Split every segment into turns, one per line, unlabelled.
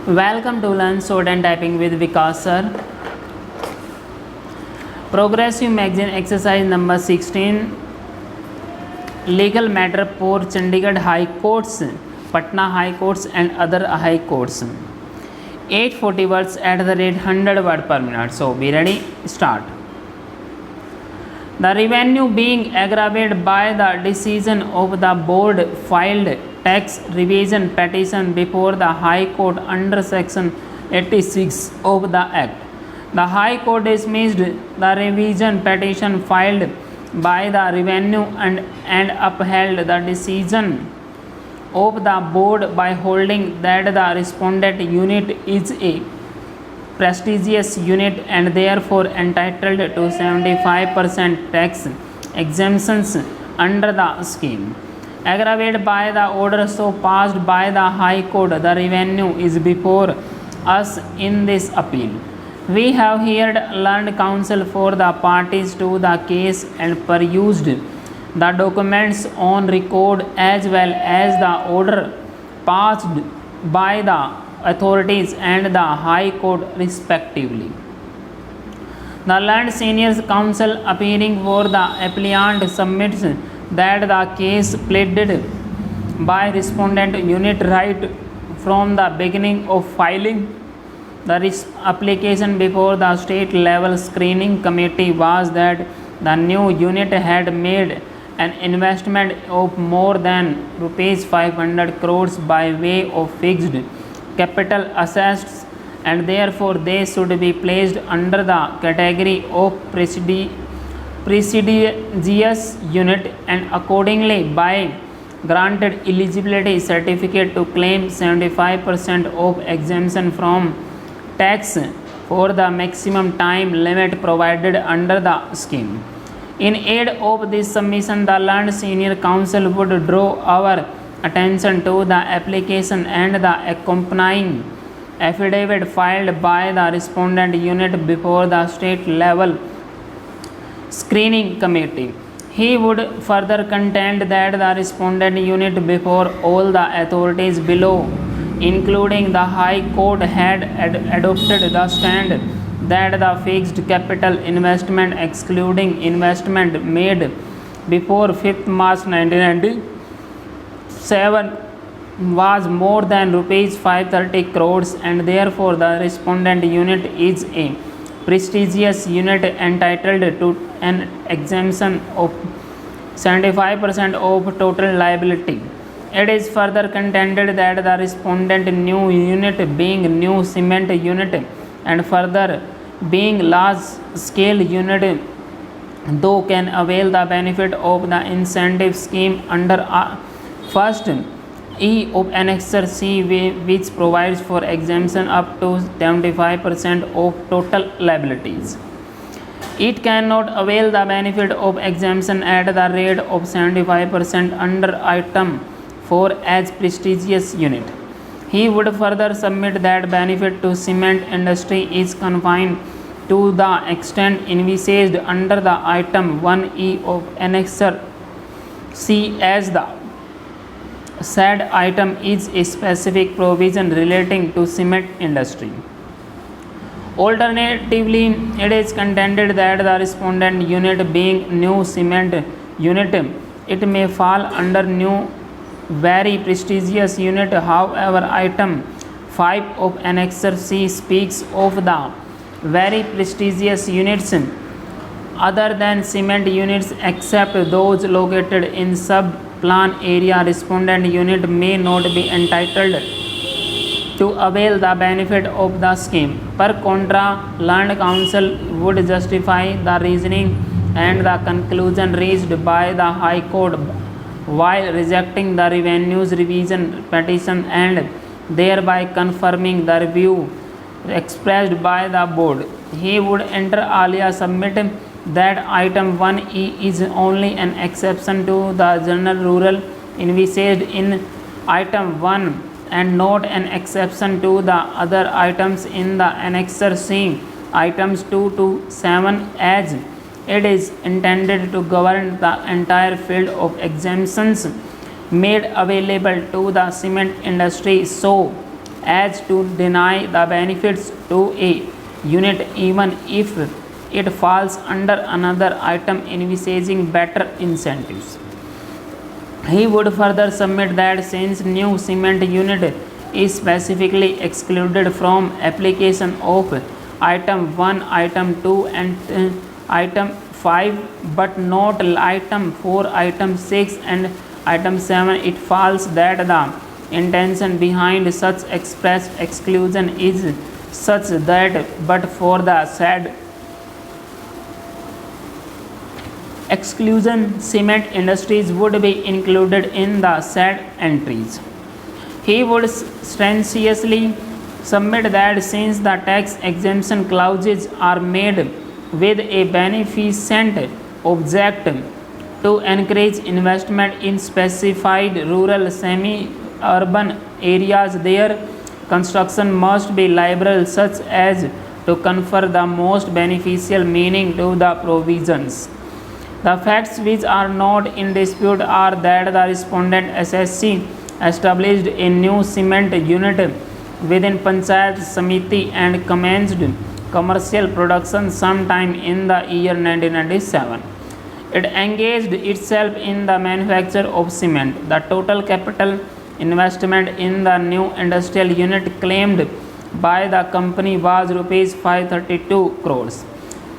Welcome to Learn Sword and Typing with Vikas sir. Progressive Magazine exercise number 16. Legal matter for Chandigarh High Courts, Patna High Courts and other High Courts. 840 words at the rate 100 word per minute. So be ready, start. The revenue being aggravated by the decision of the board filed tax revision petition before the High Court under section 86 of the Act. The High Court dismissed the revision petition filed by the revenue and upheld the decision of the board by holding that the respondent unit is a prestigious unit and therefore entitled to 75% tax exemptions under the scheme. Aggravated by the order so passed by the High Court, the revenue is before us in this appeal. We have here learned counsel for the parties to the case and perused the documents on record as well as the order passed by the authorities and the High Court respectively. The learned senior counsel appearing for the appellant submits that the case pleaded by respondent unit right from the beginning of filing the application before the state level screening committee was that the new unit had made an investment of more than rupees 500 crores by way of fixed capital assets and therefore they should be placed under the category of prestigious unit and accordingly by granted eligibility certificate to claim 75% of exemption from tax for the maximum time limit provided under the scheme. In aid of this submission, the learned senior counsel would draw our attention to the application and the accompanying affidavit filed by the respondent unit before the state level screening committee. He would further contend that the respondent unit before all the authorities below, including the High Court, had adopted the stand that the fixed capital investment excluding investment made before 5th March 1997 was more than rupees 530 crores and therefore the respondent unit is a prestigious unit entitled to an exemption of 75% of total liability. It is further contended that the respondent new unit being new cement unit and further being large scale unit though can avail the benefit of the incentive scheme under first E of Annexure C which provides for exemption up to 75% of total liabilities. It cannot avail the benefit of exemption at the rate of 75% under item 4 as prestigious unit. He would further submit that benefit to cement industry is confined to the extent envisaged under the item 1E of Annexure C as the said item is a specific provision relating to cement industry. Alternatively, it is contended that the respondent unit being new cement unit, it may fall under new very prestigious unit. However, item 5 of Annexure C speaks of the very prestigious units other than cement units except those located in sub-plan area. Respondent unit may not be entitled to avail the benefit of the scheme. Per contra, learned counsel would justify the reasoning and the conclusion reached by the High Court while rejecting the revenue's revision petition and thereby confirming the review expressed by the board. He would inter alia submit that item 1E is only an exception to the general rule envisaged in item 1 and not an exception to the other items in the Annexure C, items 2 to 7, as it is intended to govern the entire field of exemptions made available to the cement industry. So as to deny the benefits to a unit even if it falls under another item envisaging better incentives. He would further submit that since new cement unit is specifically excluded from application of item 1, item 2 and item 5 but not item 4, item 6 and item 7, it falls that the intention behind such express exclusion is such that but for the said exclusion, cement industries would be included in the said entries. He would strenuously submit that since the tax exemption clauses are made with a beneficent object to encourage investment in specified rural semi-urban areas, their construction must be liberal such as to confer the most beneficial meaning to the provisions. The facts which are not in dispute are that the respondent SSC established a new cement unit within Panchayat Samiti and commenced commercial production sometime in the year 1997. It engaged itself in the manufacture of cement. The total capital investment in the new industrial unit claimed by the company was rupees 532 crores.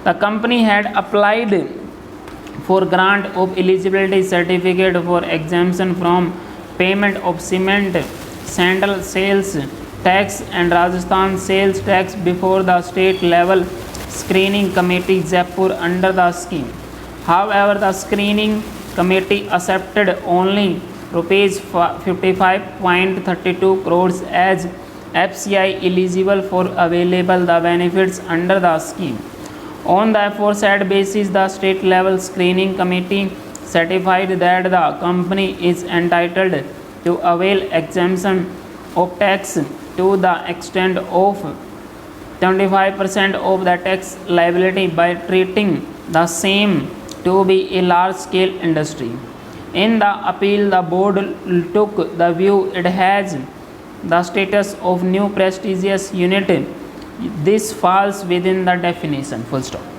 The company had applied for grant of eligibility certificate for exemption from payment of cement, central sales tax and Rajasthan sales tax before the state level screening committee Jaipur under the scheme. However, the screening committee accepted only rupees 55.32 crores as FCI eligible for available the benefits under the scheme. On the aforesaid basis, the state level screening committee certified that the company is entitled to avail exemption of tax to the extent of 25% of the tax liability by treating the same to be a large scale industry. In the appeal, the board took the view it has the status of new prestigious unit. This falls within the definition. Full stop.